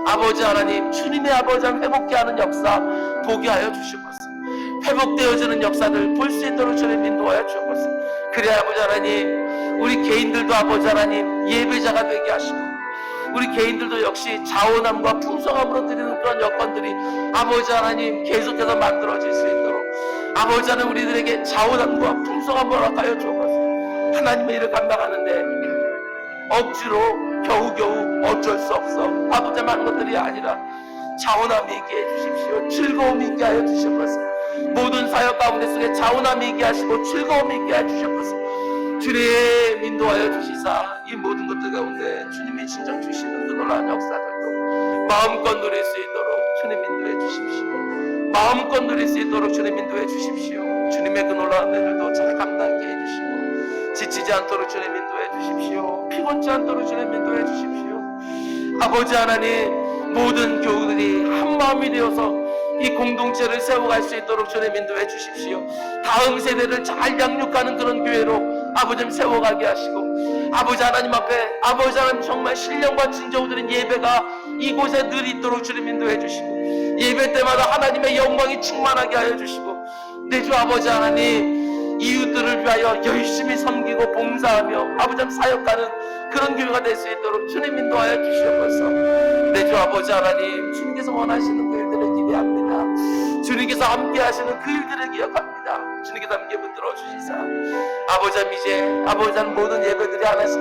[SPEAKER 1] 아버지 하나님 주님의 아버지 하나님 회복케 하는 역사 보게 하여 주시옵소서. 회복되어지는 역사들 볼 수 있도록 주님 인도하여 주옵소서. 그래야 아버지 하나님 우리 개인들도 아버지 하나님 예배자가 되게 하시고, 우리 개인들도 역시 자원함과 풍성함으로 드리는 그런 여건들이 아버지 하나님 계속해서 만들어질 수 있도록 아버지 하나님 우리들에게 자원함과 풍성함을 허락하여 주옵소서. 하나님의 일을 감당하는데 억지로 겨우겨우 어쩔 수 없어 아버지 하는 것들이 아니라 자원함이 있게 해주십시오. 즐거움이 있게 하여 주시옵소서. 모든 사역 가운데 속에 자원함이 있게 하시고 즐거움이 있게 해주시옵소서. 주님 인도하여 주시사 이 모든 것들 가운데 주님이 진정 주시는 그 놀라운 역사들도 마음껏 누릴 수 있도록 주님 인도해 주십시오. 마음껏 누릴 수 있도록 주님 인도해 주십시오. 주님의 그 놀라운 일들도 잘 감당하게 해주시고 지치지 않도록 주님 인도해 주십시오. 피곤치 않도록 주님 인도해 주십시오. 아버지 하나님 모든 교우들이 한 마음이 되어서 이 공동체를 세워갈 수 있도록 주님 인도해 주십시오. 다음 세대를 잘 양육하는 그런 교회로 아버지 세워가게 하시고, 아버지 하나님 앞에 아버지 하나님 정말 신령과 진정을 드린 예배가 이곳에 늘 있도록 주님 인도해 주시고, 예배 때마다 하나님의 영광이 충만하게 하여 주시고, 내 주 아버지 하나님 이웃들을 위하여 열심히 섬기고 봉사하며 아버지 하나님 사역하는 그런 교회가 될 수 있도록 주님 인도하여 주시옵소서. 내 주 아버지 하나님 주님께서 원하시는 그 일들을 기대합니다. 주님께서 함께 하시는 그 일들을 기억합니다. 주님께서 함께 붙들어 주시사 아버지 하나님 이제 아버지 하나님 모든 예배들이 하나씩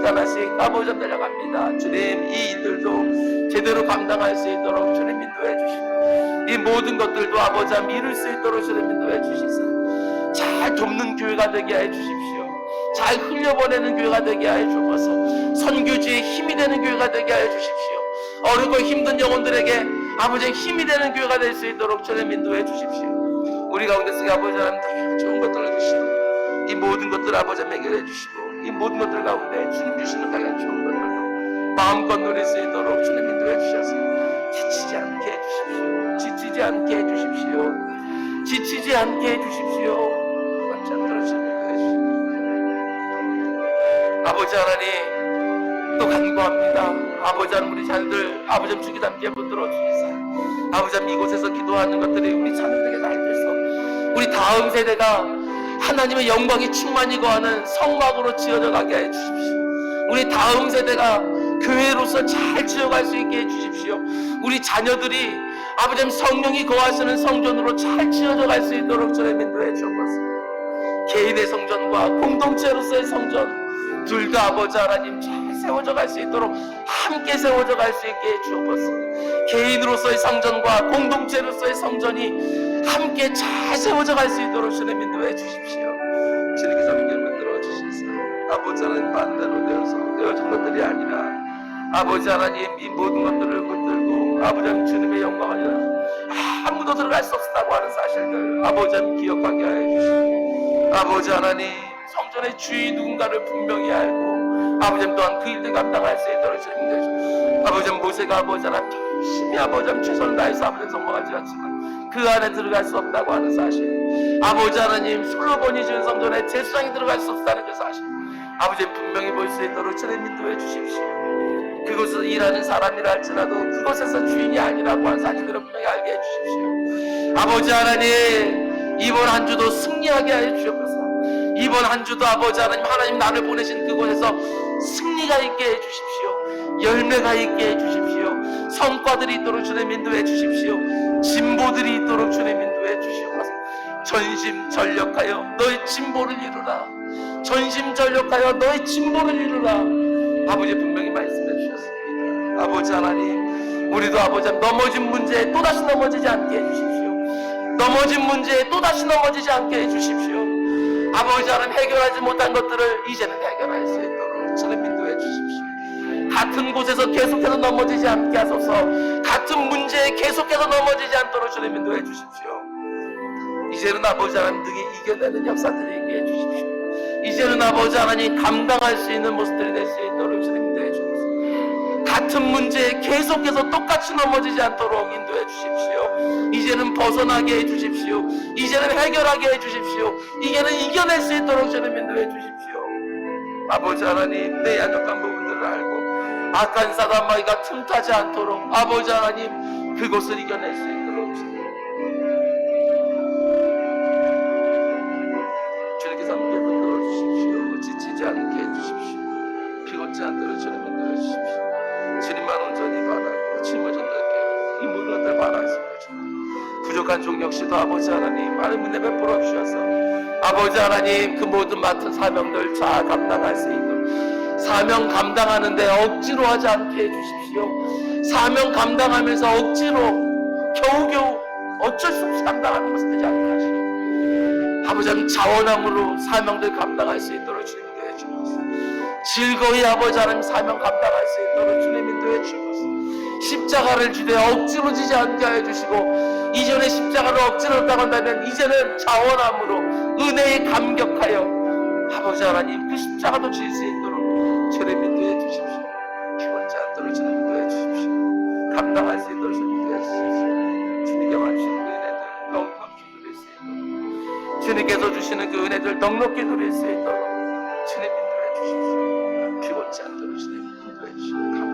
[SPEAKER 1] 아버지 하나님 달려갑니다. 주님 이 일들도 제대로 감당할 수 있도록 주님 인도해 주시고, 이 모든 것들도 아버지 하나님 이룰 수 있도록 주님 인도해 주시사 잘 돕는 교회가 되게 해 주십시오. 잘 흘려보내는 교회가 되게 하여 주옵소서. 선교지에 힘이 되는 교회가 되게 하여 주십시오. 어렵고 힘든 영혼들에게 아버지의 힘이 되는 교회가 될 수 있도록 주님 인도해 주십시오. 우리 가운데서 아버지 하나님 좋은 것들을 주시고 이 모든 것들을 아버지 해결해 주시고, 이 모든 것들 가운데 주님 주시는 가장 좋은 것들도 마음껏 누릴 수 있도록 주님 인도해 주셔서 지치지 않게 해주십시오. 지치지 않게 해주십시오. 지치지 않게 해주십시오. 아버지 하나님 또 간구합니다. 아버지 하나님 우리 자녀들 아버지 하나님 주기 담게 붙들어 주시사 아버지 하나님 이곳에서 기도하는 것들이 우리 자녀들에게 잘 돼서 우리 다음 세대가 하나님의 영광이 충만히 거하는 성막으로 지어져 가게 해 주십시오. 우리 다음 세대가 교회로서 잘 지어갈 수 있게 해 주십시오. 우리 자녀들이 아버지 하나님 성령이 거하시는 성전으로 잘 지어져 갈 수 있도록 저를 인도해 주옵소서. 개인의 성전과 공동체로서의 성전 둘 다 아버지 하나님 잘 세워져 갈 수 있도록 함께 세워져 갈 수 있게 해 주옵소서. 개인으로서의 성전과 공동체로서의 성전이 함께 잘 세워져 갈 수 있도록 주님 인도해 주십시오. 주님께서 함께 만들어 주시사 아버지 하나님 반대로 되어서 되어진 것들이 아니라 아버지 하나님 이 모든 것들을 붙들고 아버지 하나님 주님의 영광을 아무도 들어갈 수 없다고 하는 사실들 아버지 하나님 기억하게 하여 주시고, 아버지 하나님 성전의 주인 누군가를 분명히 알고 아버지 하나님 또한 그 일들 감당할 수 있도록 주님 되시고, 아버지 하나님 모세가 아버지 하나님 열심히 아버지 하나님 최선을 다해서 아버지 하나님 성공하지 않지만 그 안에 들어갈 수 없다고 하는 사실, 아버지 하나님 솔로몬이 지은 성전에 제사장이 들어갈 수 없다는 그 사실 아버지 하나님 분명히 볼 수 있도록 주님 인도해 주십시오. 그곳에서 일하는 사람이라 할지라도 그곳에서 주인이 아니라고 하는 사실들을 분명히 알게 해주십시오. 아버지 하나님 이번 한 주도 승리하게 하여 주옵소서. 이번 한 주도 아버지 하나님 나를 보내신 그곳에서 승리가 있게 해주십시오. 열매가 있게 해주십시오. 성과들이 있도록 주님 인도해 주십시오. 진보들이 있도록 주님 인도해 주시옵소서. 전심전력하여 너의 진보를 이루라. 전심전력하여 너의 진보를 이루라. 아버지 분명히 말씀해 주셨습니다. 아버지 하나님 우리도 아버지 넘어진 문제에 또다시 넘어지지 않게 해주십시오. 넘어진 문제에 또다시 넘어지지 않게 해주십시오. 아버지 하나님 해결하지 못한 것들을 이제는 해결할 수 있도록 주님 인도해 주십시오. 같은 곳에서 계속해서 넘어지지 않게 하소서. 같은 문제에 계속해서 넘어지지 않도록 주님 인도해 주십시오. 이제는 아버지 하나님 등에 이겨내는 역사들이 있게 해주십시오. 이제는 아버지 하나님 감당할 수 있는 모습들이 될 수 있도록 주님 인도해 주옵소서. 같은 문제에 계속해서 똑같이 넘어지지 않도록 인도해 주십시오. 이제는 벗어나게 해 주십시오. 이제는 해결하게 해 주십시오. 이제는 이겨낼 수 있도록 주님 인도해 주십시오. 아버지 하나님, 내 야족한 부분들을 알고 악한 사단 마귀가 틈타지 않도록 아버지 하나님, 그곳을 이겨낼 수 있도록 주님께서 함께 붙들어 주십시오. 지치지 않게 해주십시오. 피곤치 않도록 주님 흔들어 주십시오. 주님만 온전히 바라고 짊어진다게 이 모든 것들 바라십니다. 부족한 종 역시도 아버지 하나님 많은 은혜 베풀어 주셔서 아버지 하나님 그 모든 맡은 사명들 잘 감당할 수 있도록 사명 감당하는데 억지로 하지 않게 해주십시오. 사명 감당하면서 억지로 겨우겨우 어쩔 수 없이 감당하는 것을 되지 않게 하시고 아버지 하나님 자원함으로 사명들 감당할 수 있도록 주님 인도해 주옵소서. 즐거이 아버지 하나님 사명 감당할 수 있도록 주님 인도해 주옵소서. 십자가를 주되 억지로 지지 않게 해주시고 이전에 십자가를 억지로 했다고 한다면 이제는 자원함으로 은혜에 감격하여 아버지 하나님 그 십자가도 질 수 있도록 주님 인도해 주십시오. 피곤치 않도록 주님 인도해 주십시오. 감당할 수 있도록 주님 인도해 주십시오. 주님께만 주시는 그 은혜들 넉넉히 누릴 수 있도록 주님께서 주시는 그 은혜들 넉넉히 누릴 수 있도록 주님 인도해 주십시오. 피곤치 않도록 주님 인도해 주십시오.